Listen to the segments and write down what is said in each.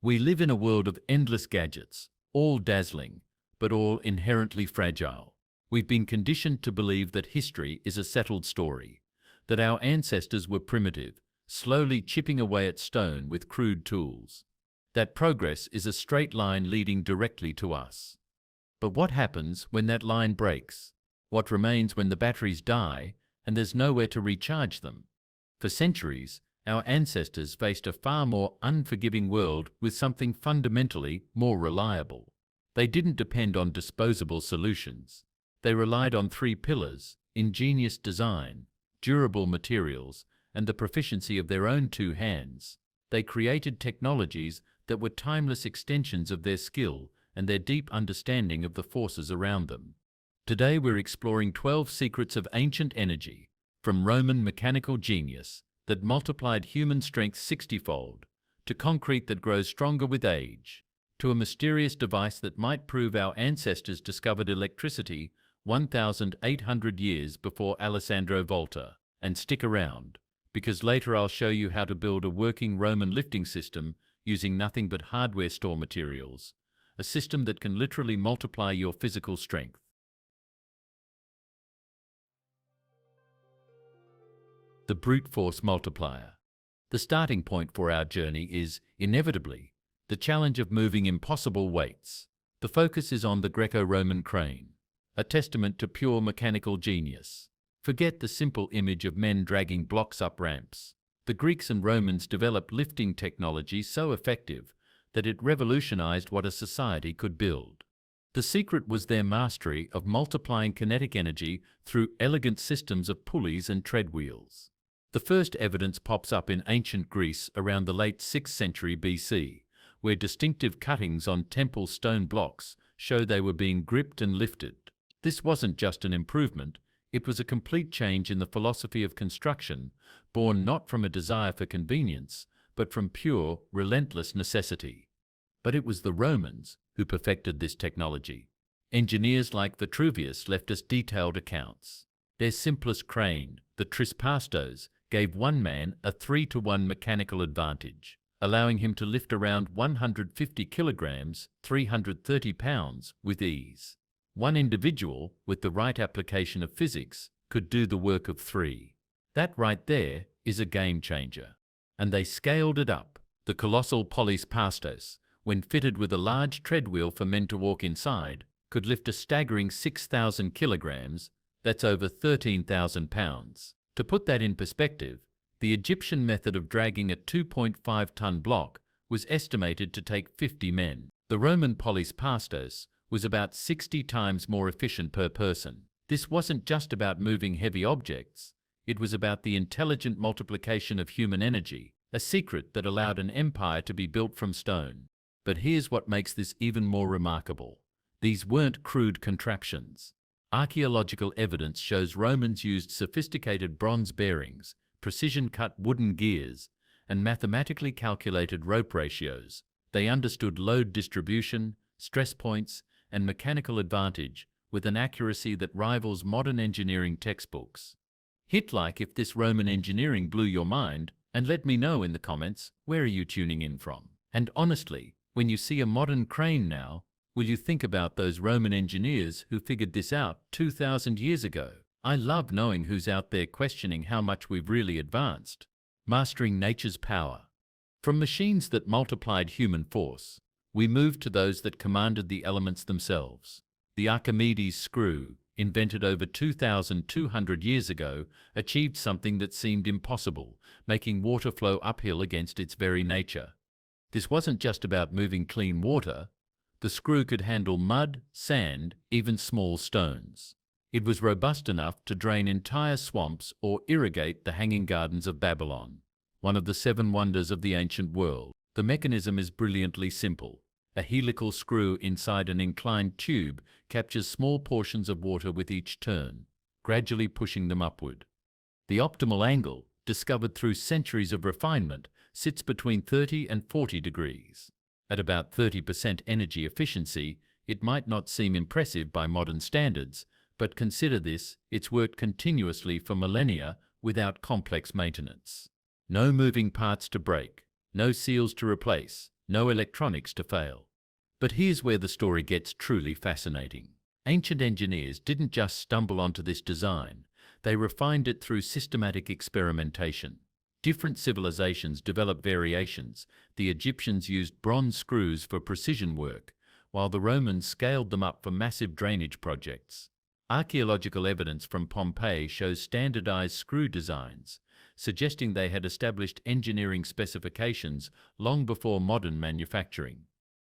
We live in a world of endless gadgets, all dazzling, but all inherently fragile. We've been conditioned to believe that history is a settled story, that our ancestors were primitive, slowly chipping away at stone with crude tools, that progress is a straight line leading directly to us. But what happens when that line breaks? What remains when the batteries die and there's nowhere to recharge them? For centuries, our ancestors faced a far more unforgiving world with something fundamentally more reliable. They didn't depend on disposable solutions. They relied on three pillars: ingenious design, durable materials, and the proficiency of their own two hands. They created technologies that were timeless extensions of their skill and their deep understanding of the forces around them. Today we're exploring 12 secrets of ancient energy, from Roman mechanical genius that multiplied human strength 60-fold, to concrete that grows stronger with age, to a mysterious device that might prove our ancestors discovered electricity 1,800 years before Alessandro Volta. And stick around, because later I'll show you how to build a working Roman lifting system using nothing but hardware store materials, a system that can literally multiply your physical strength. The brute force multiplier. The starting point for our journey is, inevitably, the challenge of moving impossible weights. The focus is on the Greco-Roman crane, a testament to pure mechanical genius. Forget the simple image of men dragging blocks up ramps. The Greeks and Romans developed lifting technology so effective that it revolutionized what a society could build. The secret was their mastery of multiplying kinetic energy through elegant systems of pulleys and treadwheels. The first evidence pops up in ancient Greece around the late 6th century BC, where distinctive cuttings on temple stone blocks show they were being gripped and lifted. This wasn't just an improvement, it was a complete change in the philosophy of construction, born not from a desire for convenience, but from pure, relentless necessity. But it was the Romans who perfected this technology. Engineers like Vitruvius left us detailed accounts. Their simplest crane, the trispastos, gave one man a 3-to-1 mechanical advantage, allowing him to lift around 150 kilograms, 330 pounds, with ease. One individual, with the right application of physics, could do the work of three. That right there is a game changer. And they scaled it up. The colossal polis pastos, when fitted with a large treadwheel for men to walk inside, could lift a staggering 6,000 kilograms, that's over 13,000 pounds. To put that in perspective, the Egyptian method of dragging a 2.5-ton block was estimated to take 50 men. The Roman polis pastos was about 60 times more efficient per person. This wasn't just about moving heavy objects, it was about the intelligent multiplication of human energy, a secret that allowed an empire to be built from stone. But here's what makes this even more remarkable. These weren't crude contraptions. Archaeological evidence shows Romans used sophisticated bronze bearings, precision-cut wooden gears, and mathematically calculated rope ratios. They understood load distribution, stress points, and mechanical advantage with an accuracy that rivals modern engineering textbooks. Hit like if this Roman engineering blew your mind, and let me know in the comments, where are you tuning in from? And honestly, when you see a modern crane now, will you think about those Roman engineers who figured this out 2,000 years ago? I love knowing who's out there questioning how much we've really advanced. Mastering nature's power. From machines that multiplied human force, we moved to those that commanded the elements themselves. The Archimedes screw, invented over 2,200 years ago, achieved something that seemed impossible, making water flow uphill against its very nature. This wasn't just about moving clean water. The screw could handle mud, sand, even small stones. It was robust enough to drain entire swamps or irrigate the hanging gardens of Babylon, one of the 7 wonders of the ancient world. The mechanism is brilliantly simple. A helical screw inside an inclined tube captures small portions of water with each turn, gradually pushing them upward. The optimal angle, discovered through centuries of refinement, sits between 30 and 40 degrees. At about 30% energy efficiency, it might not seem impressive by modern standards, but consider this, it's worked continuously for millennia without complex maintenance. No moving parts to break, no seals to replace, no electronics to fail. But here's where the story gets truly fascinating. Ancient engineers didn't just stumble onto this design, they refined it through systematic experimentation. Different civilizations developed variations. The Egyptians used bronze screws for precision work, while the Romans scaled them up for massive drainage projects. Archaeological evidence from Pompeii shows standardized screw designs, suggesting they had established engineering specifications long before modern manufacturing.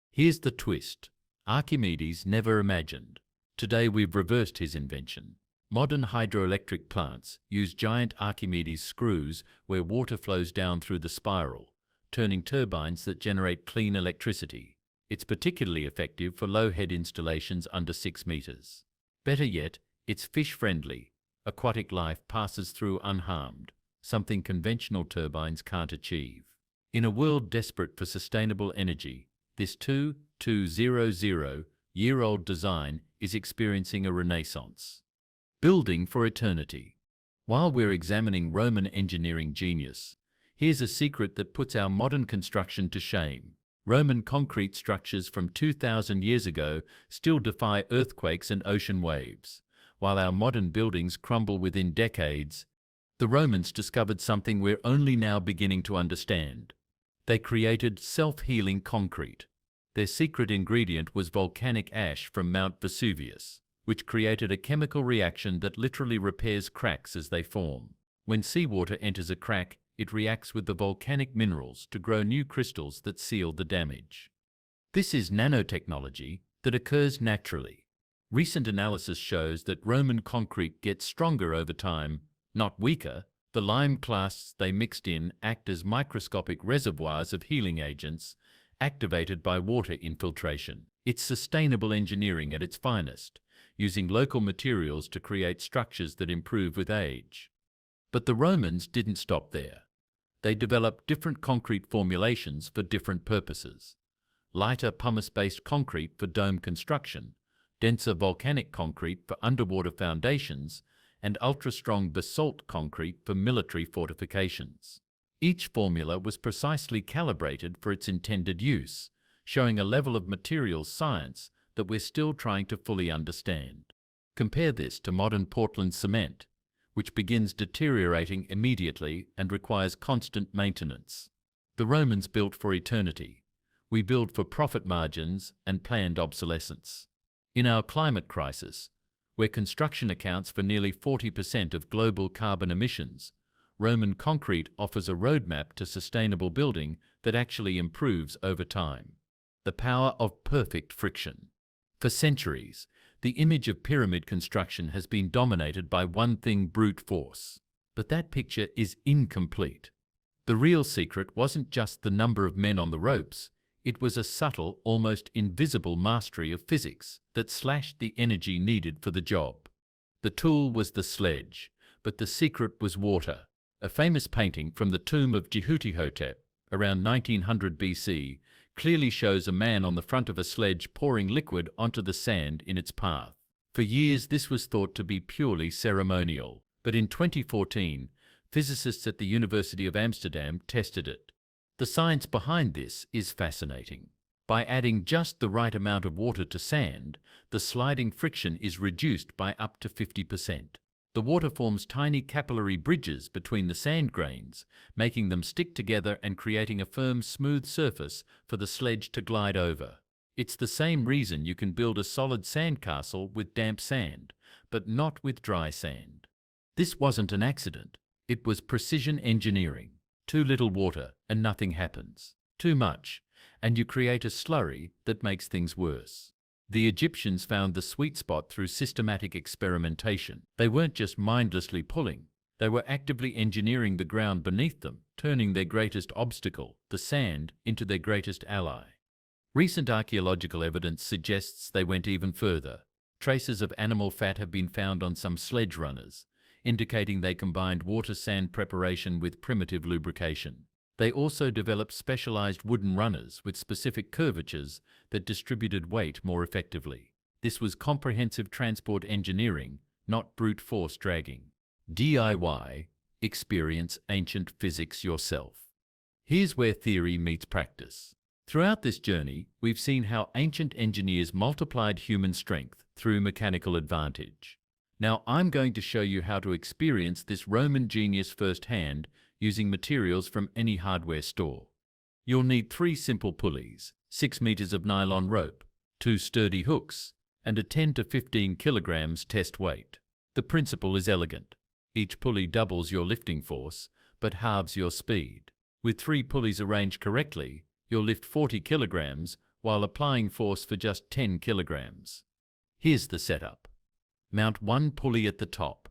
Here's the twist. Archimedes never imagined. Today we've reversed his invention. Modern hydroelectric plants use giant Archimedes screws where water flows down through the spiral, turning turbines that generate clean electricity. It's particularly effective for low-head installations under 6 meters. Better yet, it's fish-friendly. Aquatic life passes through unharmed, something conventional turbines can't achieve. In a world desperate for sustainable energy, this 2,200-year-old design is experiencing a renaissance. Building for eternity. While we're examining Roman engineering genius, here's a secret that puts our modern construction to shame. Roman concrete structures from 2,000 years ago still defy earthquakes and ocean waves. While our modern buildings crumble within decades, the Romans discovered something we're only now beginning to understand. They created self-healing concrete. Their secret ingredient was volcanic ash from Mount Vesuvius, which created a chemical reaction that literally repairs cracks as they form. When seawater enters a crack, it reacts with the volcanic minerals to grow new crystals that seal the damage. This is nanotechnology that occurs naturally. Recent analysis shows that Roman concrete gets stronger over time, not weaker. The lime clasts they mixed in act as microscopic reservoirs of healing agents, activated by water infiltration. It's sustainable engineering at its finest, using local materials to create structures that improve with age. But the Romans didn't stop there. They developed different concrete formulations for different purposes. Lighter pumice-based concrete for dome construction, denser volcanic concrete for underwater foundations, and ultra-strong basalt concrete for military fortifications. Each formula was precisely calibrated for its intended use, showing a level of materials science that we're still trying to fully understand. Compare this to modern Portland cement, which begins deteriorating immediately and requires constant maintenance. The Romans built for eternity. We build for profit margins and planned obsolescence. In our climate crisis, where construction accounts for nearly 40% of global carbon emissions, Roman concrete offers a roadmap to sustainable building that actually improves over time. The power of perfect friction. For centuries, the image of pyramid construction has been dominated by one thing: brute force. But that picture is incomplete. The real secret wasn't just the number of men on the ropes, it was a subtle, almost invisible mastery of physics that slashed the energy needed for the job. The tool was the sledge, but the secret was water. A famous painting from the tomb of Jehuti-Hotep, around 1900 BC, clearly shows a man on the front of a sledge pouring liquid onto the sand in its path. For years this was thought to be purely ceremonial, but in 2014, physicists at the University of Amsterdam tested it. The science behind this is fascinating. By adding just the right amount of water to sand, the sliding friction is reduced by up to 50%. The water forms tiny capillary bridges between the sand grains, making them stick together and creating a firm, smooth surface for the sledge to glide over. It's the same reason you can build a solid sandcastle with damp sand, but not with dry sand. This wasn't an accident. It was precision engineering. Too little water and nothing happens. Too much, and you create a slurry that makes things worse. The Egyptians found the sweet spot through systematic experimentation. They weren't just mindlessly pulling, they were actively engineering the ground beneath them, turning their greatest obstacle, the sand, into their greatest ally. Recent archaeological evidence suggests they went even further. Traces of animal fat have been found on some sledge runners, indicating they combined water-sand preparation with primitive lubrication. They also developed specialized wooden runners with specific curvatures that distributed weight more effectively. This was comprehensive transport engineering, not brute force dragging. DIY, experience ancient physics yourself. Here's where theory meets practice. Throughout this journey, we've seen how ancient engineers multiplied human strength through mechanical advantage. Now I'm going to show you how to experience this Roman genius firsthand using materials from any hardware store. You'll need 3 simple pulleys, 6 meters of nylon rope, 2 sturdy hooks, and a 10 to 15 kilograms test weight. The principle is elegant. Each pulley doubles your lifting force, but halves your speed. With 3 pulleys arranged correctly, you'll lift 40 kilograms while applying force for just 10 kilograms. Here's the setup. Mount 1 pulley at the top.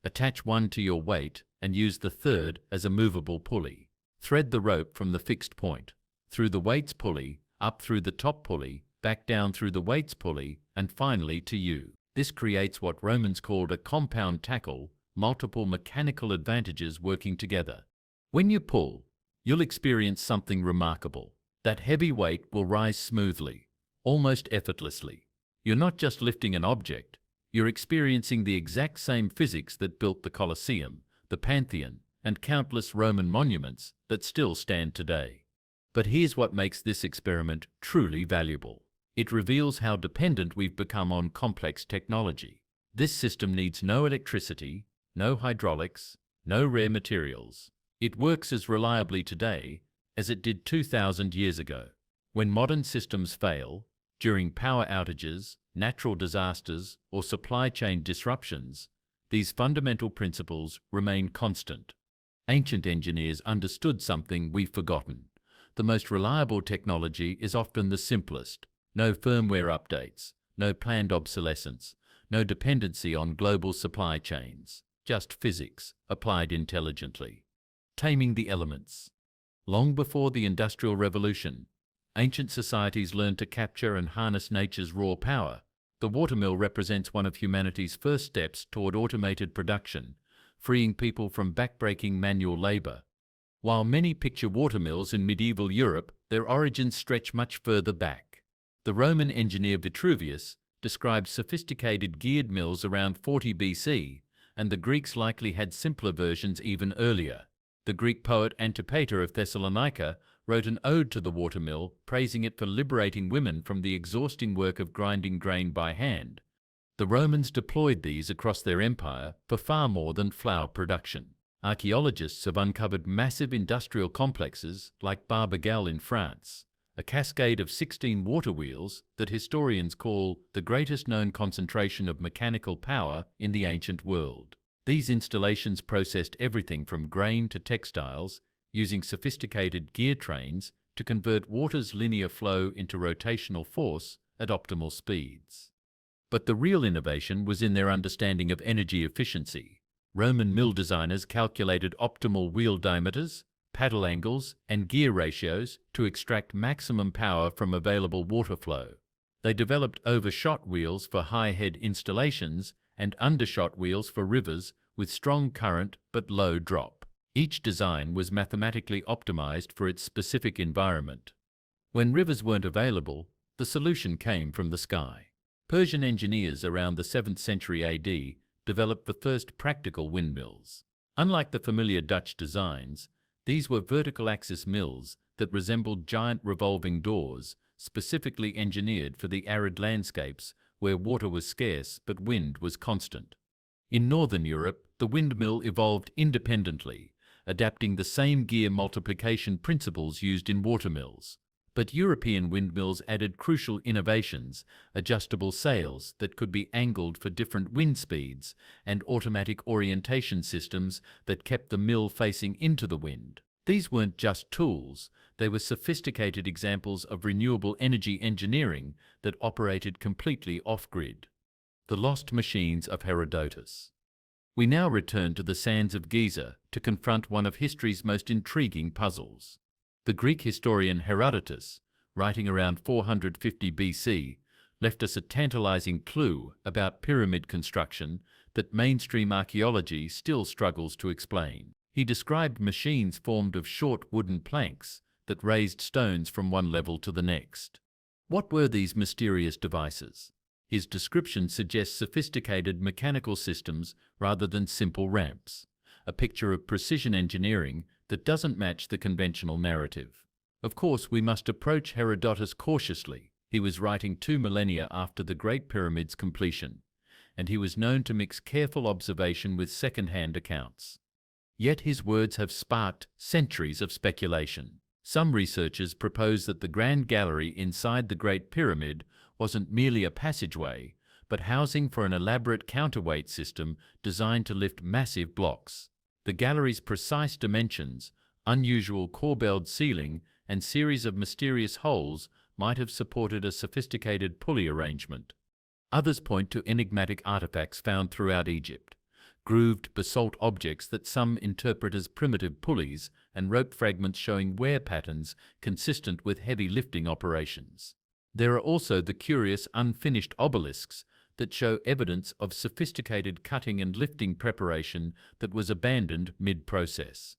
Attach 1 to your weight and use the 3rd as a movable pulley. Thread the rope from the fixed point, through the weights pulley, up through the top pulley, back down through the weights pulley, and finally to you. This creates what Romans called a compound tackle, multiple mechanical advantages working together. When you pull, you'll experience something remarkable. That heavy weight will rise smoothly, almost effortlessly. You're not just lifting an object, you're experiencing the exact same physics that built the Colosseum, the Pantheon, and countless Roman monuments that still stand today. But here's what makes this experiment truly valuable. It reveals how dependent we've become on complex technology. This system needs no electricity, no hydraulics, no rare materials. It works as reliably today as it did 2,000 years ago. When modern systems fail, during power outages, natural disasters, or supply chain disruptions, these fundamental principles remain constant. Ancient engineers understood something we've forgotten. The most reliable technology is often the simplest. No firmware updates, no planned obsolescence, no dependency on global supply chains. Just physics, applied intelligently. Taming the elements. Long before the Industrial Revolution, ancient societies learned to capture and harness nature's raw power. The watermill represents one of humanity's first steps toward automated production, freeing people from backbreaking manual labor. While many picture watermills in medieval Europe, their origins stretch much further back. The Roman engineer Vitruvius described sophisticated geared mills around 40 BC, and the Greeks likely had simpler versions even earlier. The Greek poet Antipater of Thessalonica wrote an ode to the watermill, praising it for liberating women from the exhausting work of grinding grain by hand. The Romans deployed these across their empire for far more than flour production. Archaeologists have uncovered massive industrial complexes like Barbagal in France, a cascade of 16 water wheels that historians call the greatest known concentration of mechanical power in the ancient world. These installations processed everything from grain to textiles, using sophisticated gear trains to convert water's linear flow into rotational force at optimal speeds. But the real innovation was in their understanding of energy efficiency. Roman mill designers calculated optimal wheel diameters, paddle angles, and gear ratios to extract maximum power from available water flow. They developed overshot wheels for high-head installations and undershot wheels for rivers with strong current but low drop. Each design was mathematically optimized for its specific environment. When rivers weren't available, the solution came from the sky. Persian engineers around the 7th century AD developed the first practical windmills. Unlike the familiar Dutch designs, these were vertical axis mills that resembled giant revolving doors, specifically engineered for the arid landscapes where water was scarce but wind was constant. In northern Europe, the windmill evolved independently, adapting the same gear multiplication principles used in watermills. But European windmills added crucial innovations, adjustable sails that could be angled for different wind speeds, and automatic orientation systems that kept the mill facing into the wind. These weren't just tools, they were sophisticated examples of renewable energy engineering that operated completely off-grid. The lost machines of Herodotus. We now return to the sands of Giza to confront one of history's most intriguing puzzles. The Greek historian Herodotus, writing around 450 BC, left us a tantalizing clue about pyramid construction that mainstream archaeology still struggles to explain. He described machines formed of short wooden planks that raised stones from one level to the next. What were these mysterious devices? His description suggests sophisticated mechanical systems rather than simple ramps, a picture of precision engineering that doesn't match the conventional narrative. Of course, we must approach Herodotus cautiously. He was writing 2 millennia after the Great Pyramid's completion, and he was known to mix careful observation with second-hand accounts. Yet his words have sparked centuries of speculation. Some researchers propose that the Grand Gallery inside the Great Pyramid wasn't merely a passageway, but housing for an elaborate counterweight system designed to lift massive blocks. The gallery's precise dimensions, unusual corbelled ceiling, and series of mysterious holes might have supported a sophisticated pulley arrangement. Others point to enigmatic artifacts found throughout Egypt, grooved basalt objects that some interpret as primitive pulleys, and rope fragments showing wear patterns consistent with heavy lifting operations. There are also the curious unfinished obelisks that show evidence of sophisticated cutting and lifting preparation that was abandoned mid-process.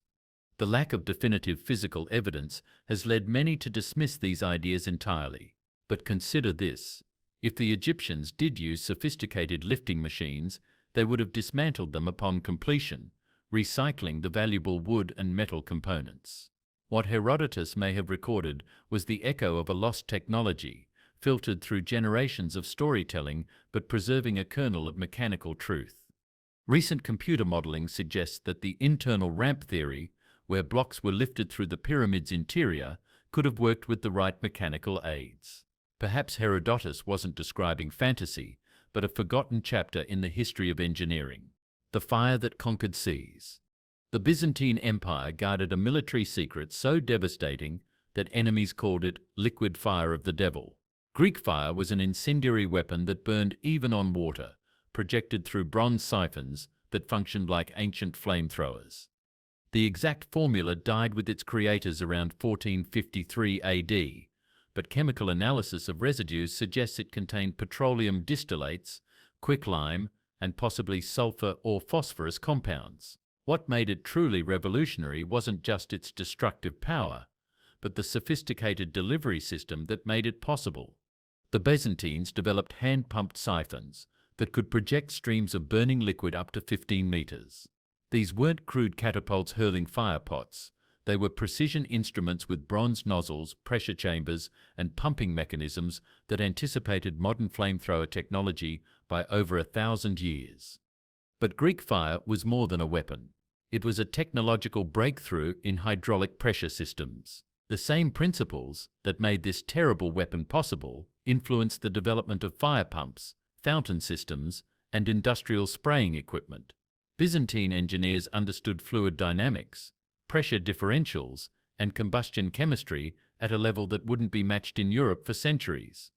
The lack of definitive physical evidence has led many to dismiss these ideas entirely. But consider this: if the Egyptians did use sophisticated lifting machines, they would have dismantled them upon completion, recycling the valuable wood and metal components. What Herodotus may have recorded was the echo of a lost technology, filtered through generations of storytelling but preserving a kernel of mechanical truth. Recent computer modeling suggests that the internal ramp theory, where blocks were lifted through the pyramid's interior, could have worked with the right mechanical aids. Perhaps Herodotus wasn't describing fantasy, but a forgotten chapter in the history of engineering. The fire that conquered seas. The Byzantine Empire guarded a military secret so devastating that enemies called it liquid fire of the devil. Greek fire was an incendiary weapon that burned even on water, projected through bronze siphons that functioned like ancient flamethrowers. The exact formula died with its creators around 1453 AD, but chemical analysis of residues suggests it contained petroleum distillates, quicklime, and possibly sulfur or phosphorus compounds. What made it truly revolutionary wasn't just its destructive power, but the sophisticated delivery system that made it possible. The Byzantines developed hand-pumped siphons that could project streams of burning liquid up to 15 meters. These weren't crude catapults hurling fire pots. They were precision instruments with bronze nozzles, pressure chambers, and pumping mechanisms that anticipated modern flamethrower technology by over 1,000 years. But Greek fire was more than a weapon. It was a technological breakthrough in hydraulic pressure systems. The same principles that made this terrible weapon possible influenced the development of fire pumps, fountain systems, and industrial spraying equipment. Byzantine engineers understood fluid dynamics, pressure differentials, and combustion chemistry at a level that wouldn't be matched in Europe for centuries.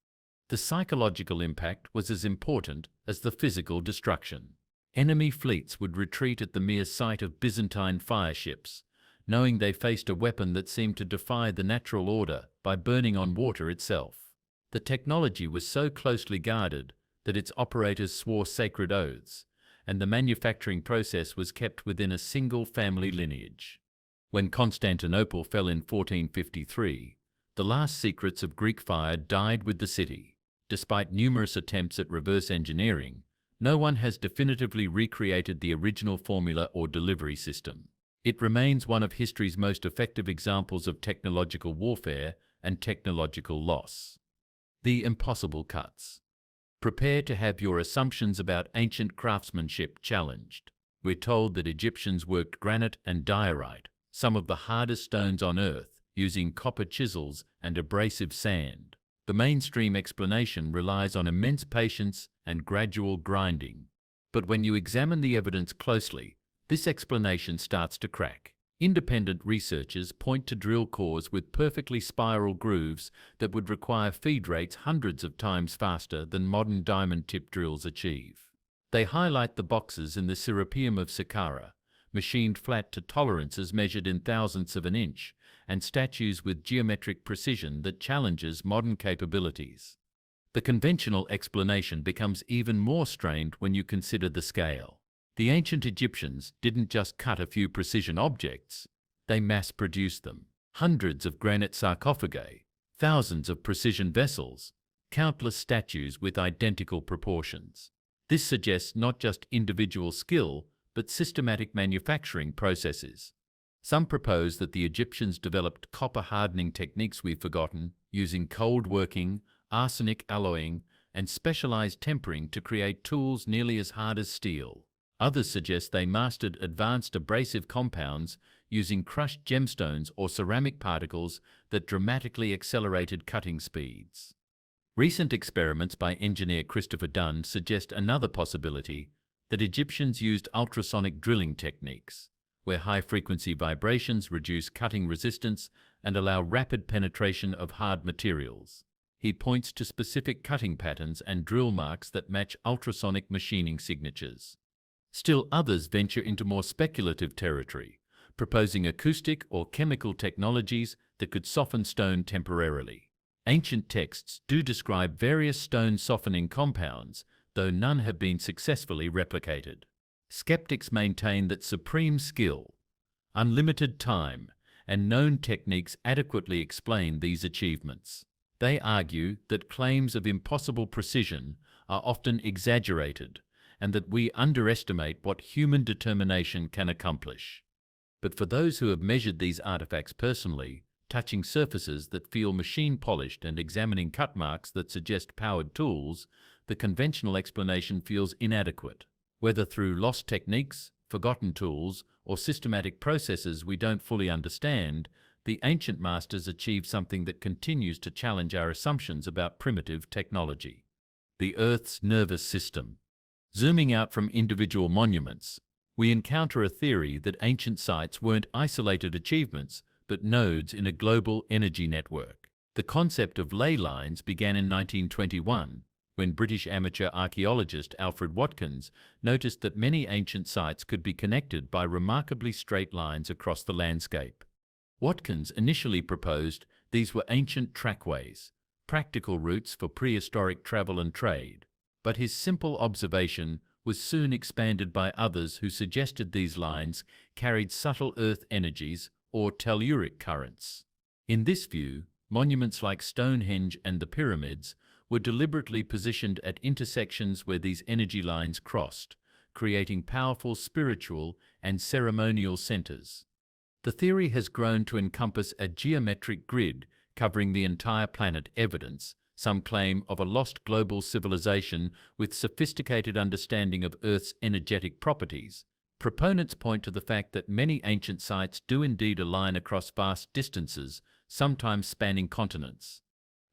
The psychological impact was as important as the physical destruction. Enemy fleets would retreat at the mere sight of Byzantine fire ships, knowing they faced a weapon that seemed to defy the natural order by burning on water itself. The technology was so closely guarded that its operators swore sacred oaths, and the manufacturing process was kept within a single family lineage. When Constantinople fell in 1453, the last secrets of Greek fire died with the city. Despite numerous attempts at reverse engineering, no one has definitively recreated the original formula or delivery system. It remains one of history's most effective examples of technological warfare and technological loss. The impossible cuts. Prepare to have your assumptions about ancient craftsmanship challenged. We're told that Egyptians worked granite and diorite, some of the hardest stones on earth, using copper chisels and abrasive sand. The mainstream explanation relies on immense patience and gradual grinding. But when you examine the evidence closely, this explanation starts to crack. Independent researchers point to drill cores with perfectly spiral grooves that would require feed rates hundreds of times faster than modern diamond-tip drills achieve. They highlight the boxes in the Serapeum of Saqqara, machined flat to tolerances measured in thousandths of an inch, and statues with geometric precision that challenges modern capabilities. The conventional explanation becomes even more strained when you consider the scale. The ancient Egyptians didn't just cut a few precision objects, they mass-produced them. Hundreds of granite sarcophagi, thousands of precision vessels, countless statues with identical proportions. This suggests not just individual skill, but systematic manufacturing processes. Some propose that the Egyptians developed copper hardening techniques we've forgotten, using cold working, arsenic alloying, and specialized tempering to create tools nearly as hard as steel. Others suggest they mastered advanced abrasive compounds using crushed gemstones or ceramic particles that dramatically accelerated cutting speeds. Recent experiments by engineer Christopher Dunn suggest another possibility, that Egyptians used ultrasonic drilling techniques, where high-frequency vibrations reduce cutting resistance and allow rapid penetration of hard materials. He points to specific cutting patterns and drill marks that match ultrasonic machining signatures. Still others venture into more speculative territory, proposing acoustic or chemical technologies that could soften stone temporarily. Ancient texts do describe various stone softening compounds, though none have been successfully replicated. Skeptics maintain that supreme skill, unlimited time, and known techniques adequately explain these achievements. They argue that claims of impossible precision are often exaggerated, and that we underestimate what human determination can accomplish. But for those who have measured these artifacts personally, touching surfaces that feel machine-polished and examining cut marks that suggest powered tools, the conventional explanation feels inadequate. Whether through lost techniques, forgotten tools, or systematic processes we don't fully understand, the ancient masters achieved something that continues to challenge our assumptions about primitive technology. The Earth's nervous system. Zooming out from individual monuments, we encounter a theory that ancient sites weren't isolated achievements, but nodes in a global energy network. The concept of ley lines began in 1921, when British amateur archaeologist Alfred Watkins noticed that many ancient sites could be connected by remarkably straight lines across the landscape. Watkins initially proposed these were ancient trackways, practical routes for prehistoric travel and trade. But his simple observation was soon expanded by others who suggested these lines carried subtle earth energies or telluric currents. In this view, monuments like Stonehenge and the pyramids were deliberately positioned at intersections where these energy lines crossed, creating powerful spiritual and ceremonial centers. The theory has grown to encompass a geometric grid covering the entire planet, evidence, some claim, of a lost global civilization with sophisticated understanding of Earth's energetic properties. Proponents point to the fact that many ancient sites do indeed align across vast distances, sometimes spanning continents.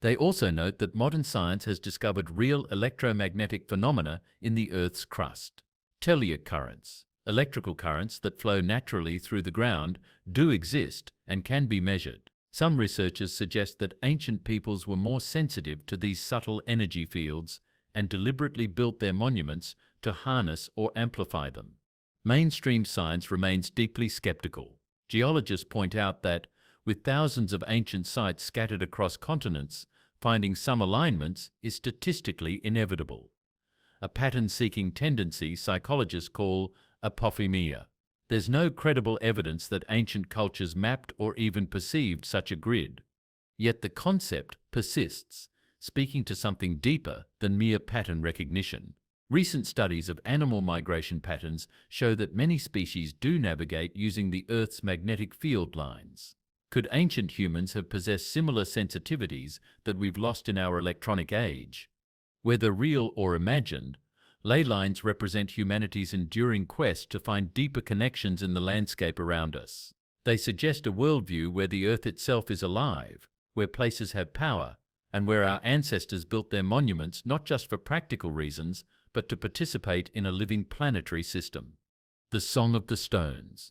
They also note that modern science has discovered real electromagnetic phenomena in the Earth's crust. Telluric currents, electrical currents that flow naturally through the ground, do exist and can be measured. Some researchers suggest that ancient peoples were more sensitive to these subtle energy fields and deliberately built their monuments to harness or amplify them. Mainstream science remains deeply skeptical. Geologists point out that, with thousands of ancient sites scattered across continents, finding some alignments is statistically inevitable. A pattern-seeking tendency psychologists call apophenia. There's no credible evidence that ancient cultures mapped or even perceived such a grid. Yet the concept persists, speaking to something deeper than mere pattern recognition. Recent studies of animal migration patterns show that many species do navigate using the Earth's magnetic field lines. Could ancient humans have possessed similar sensitivities that we've lost in our electronic age? Whether real or imagined, ley lines represent humanity's enduring quest to find deeper connections in the landscape around us. They suggest a worldview where the Earth itself is alive, where places have power, and where our ancestors built their monuments not just for practical reasons, but to participate in a living planetary system. The Song of the Stones.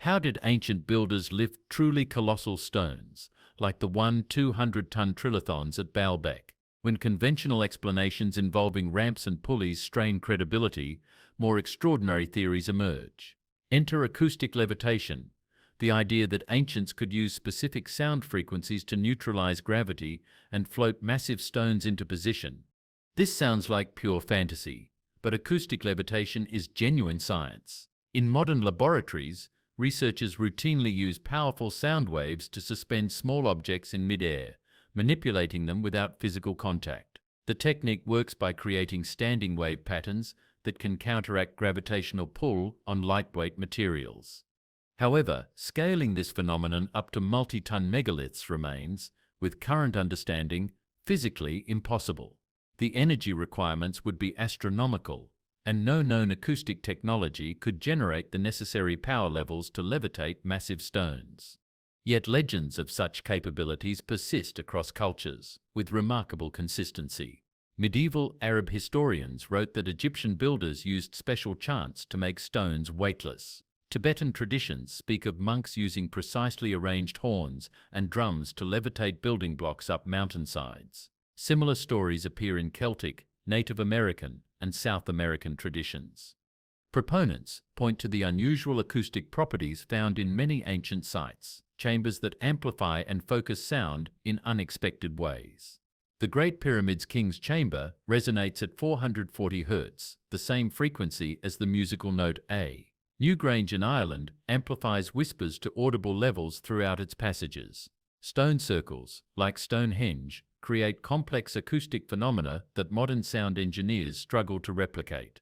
How did ancient builders lift truly colossal stones, like the 200-ton trilithons at Baalbek? When conventional explanations involving ramps and pulleys strain credibility, more extraordinary theories emerge. Enter acoustic levitation, the idea that ancients could use specific sound frequencies to neutralize gravity and float massive stones into position. This sounds like pure fantasy, but acoustic levitation is genuine science. In modern laboratories, researchers routinely use powerful sound waves to suspend small objects in mid-air, manipulating them without physical contact. The technique works by creating standing wave patterns that can counteract gravitational pull on lightweight materials. However, scaling this phenomenon up to multi-ton megaliths remains, with current understanding, physically impossible. The energy requirements would be astronomical, and no known acoustic technology could generate the necessary power levels to levitate massive stones. Yet legends of such capabilities persist across cultures, with remarkable consistency. Medieval Arab historians wrote that Egyptian builders used special chants to make stones weightless. Tibetan traditions speak of monks using precisely arranged horns and drums to levitate building blocks up mountainsides. Similar stories appear in Celtic, Native American, and South American traditions. Proponents point to the unusual acoustic properties found in many ancient sites, chambers that amplify and focus sound in unexpected ways. The Great Pyramid's King's Chamber resonates at 440 Hz, the same frequency as the musical note A. Newgrange in Ireland amplifies whispers to audible levels throughout its passages. Stone circles, like Stonehenge, create complex acoustic phenomena that modern sound engineers struggle to replicate.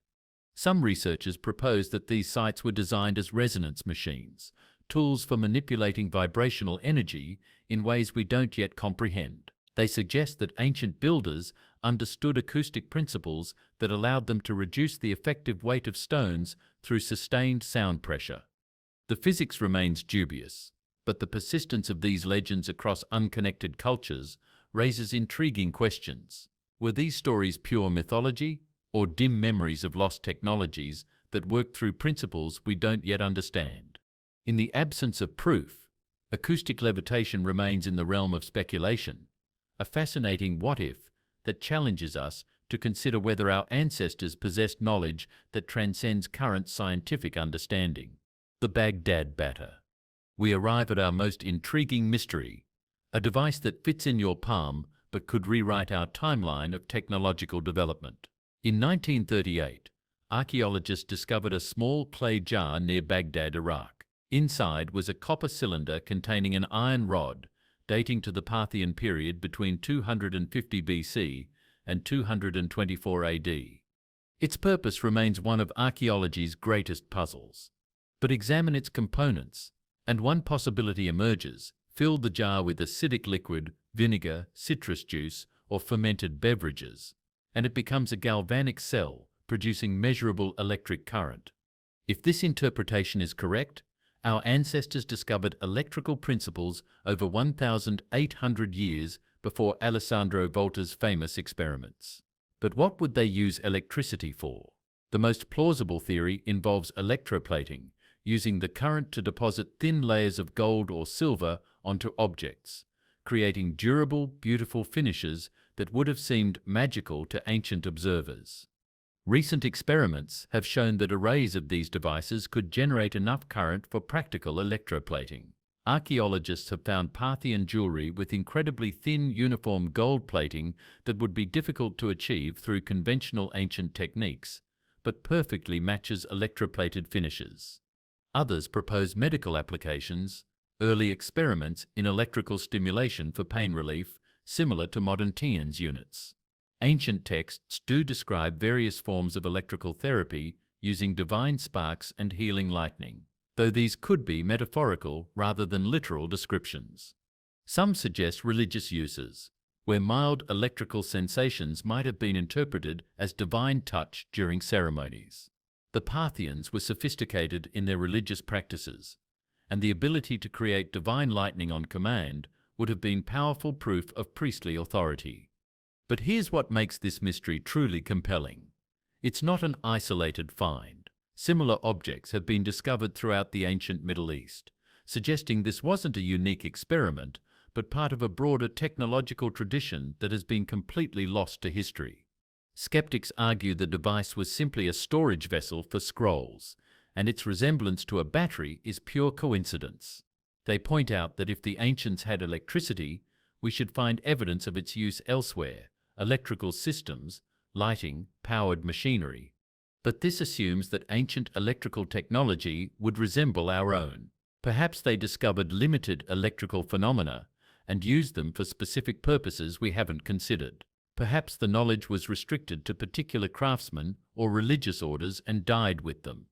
Some researchers propose that these sites were designed as resonance machines, tools for manipulating vibrational energy in ways we don't yet comprehend. They suggest that ancient builders understood acoustic principles that allowed them to reduce the effective weight of stones through sustained sound pressure. The physics remains dubious, but the persistence of these legends across unconnected cultures raises intriguing questions. Were these stories pure mythology, or dim memories of lost technologies that work through principles we don't yet understand? In the absence of proof, acoustic levitation remains in the realm of speculation, a fascinating what-if that challenges us to consider whether our ancestors possessed knowledge that transcends current scientific understanding. The Baghdad batter. We arrive at our most intriguing mystery, a device that fits in your palm but could rewrite our timeline of technological development. In 1938, archaeologists discovered a small clay jar near Baghdad, Iraq. Inside was a copper cylinder containing an iron rod dating to the Parthian period between 250 BC and 224 AD. Its purpose remains one of archaeology's greatest puzzles. But examine its components, and one possibility emerges: fill the jar with acidic liquid, vinegar, citrus juice, or fermented beverages, and it becomes a galvanic cell, producing measurable electric current. If this interpretation is correct, our ancestors discovered electrical principles over 1,800 years before Alessandro Volta's famous experiments. But what would they use electricity for? The most plausible theory involves electroplating, using the current to deposit thin layers of gold or silver onto objects, creating durable, beautiful finishes that would have seemed magical to ancient observers. Recent experiments have shown that arrays of these devices could generate enough current for practical electroplating. Archaeologists have found Parthian jewelry with incredibly thin, uniform gold plating that would be difficult to achieve through conventional ancient techniques, but perfectly matches electroplated finishes. Others propose medical applications, early experiments in electrical stimulation for pain relief, similar to modern TENS units. Ancient texts do describe various forms of electrical therapy using divine sparks and healing lightning, though these could be metaphorical rather than literal descriptions. Some suggest religious uses, where mild electrical sensations might have been interpreted as divine touch during ceremonies. The Parthians were sophisticated in their religious practices, and the ability to create divine lightning on command would have been powerful proof of priestly authority. But here's what makes this mystery truly compelling. It's not an isolated find. Similar objects have been discovered throughout the ancient Middle East, suggesting this wasn't a unique experiment, but part of a broader technological tradition that has been completely lost to history. Skeptics argue the device was simply a storage vessel for scrolls, and its resemblance to a battery is pure coincidence. They point out that if the ancients had electricity, we should find evidence of its use elsewhere: electrical systems, lighting, powered machinery. But this assumes that ancient electrical technology would resemble our own. Perhaps they discovered limited electrical phenomena and used them for specific purposes we haven't considered. Perhaps the knowledge was restricted to particular craftsmen or religious orders and died with them.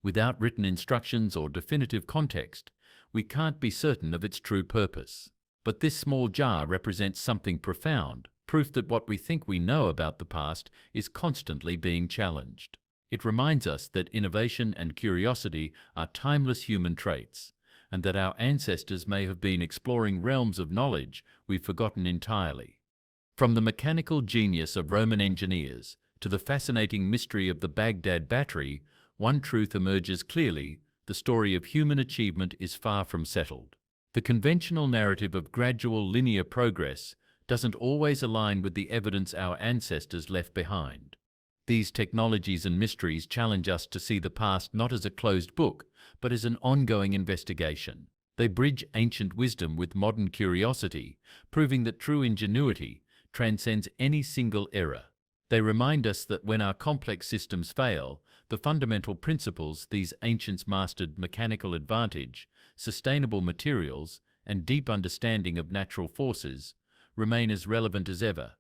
Without written instructions or definitive context, we can't be certain of its true purpose. But this small jar represents something profound, proof that what we think we know about the past is constantly being challenged. It reminds us that innovation and curiosity are timeless human traits, and that our ancestors may have been exploring realms of knowledge we've forgotten entirely. From the mechanical genius of Roman engineers to the fascinating mystery of the Baghdad battery, one truth emerges clearly: the story of human achievement is far from settled. The conventional narrative of gradual linear progress doesn't always align with the evidence our ancestors left behind. These technologies and mysteries challenge us to see the past not as a closed book, but as an ongoing investigation. They bridge ancient wisdom with modern curiosity, proving that true ingenuity transcends any single era. They remind us that when our complex systems fail, the fundamental principles these ancients mastered — mechanical advantage, sustainable materials, and deep understanding of natural forces — remain as relevant as ever.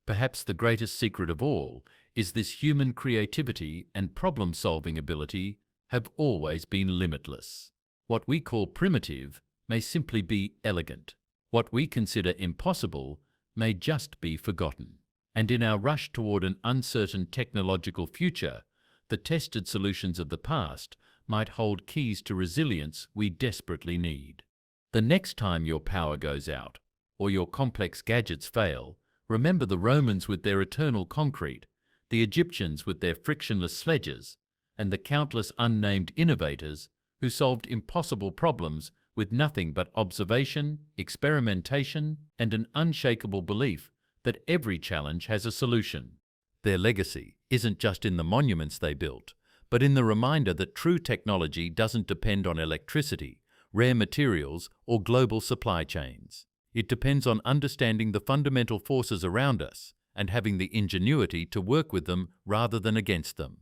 Perhaps the greatest secret of all is this: human creativity and problem-solving ability have always been limitless. What we call primitive may simply be elegant. What we consider impossible may just be forgotten. And in our rush toward an uncertain technological future, the tested solutions of the past might hold keys to resilience we desperately need. The next time your power goes out, or your complex gadgets fail, remember the Romans with their eternal concrete, the Egyptians with their frictionless sledges, and the countless unnamed innovators who solved impossible problems with nothing but observation, experimentation, and an unshakable belief that every challenge has a solution. Their legacy isn't just in the monuments they built, but in the reminder that true technology doesn't depend on electricity, rare materials, or global supply chains. It depends on understanding the fundamental forces around us and having the ingenuity to work with them rather than against them.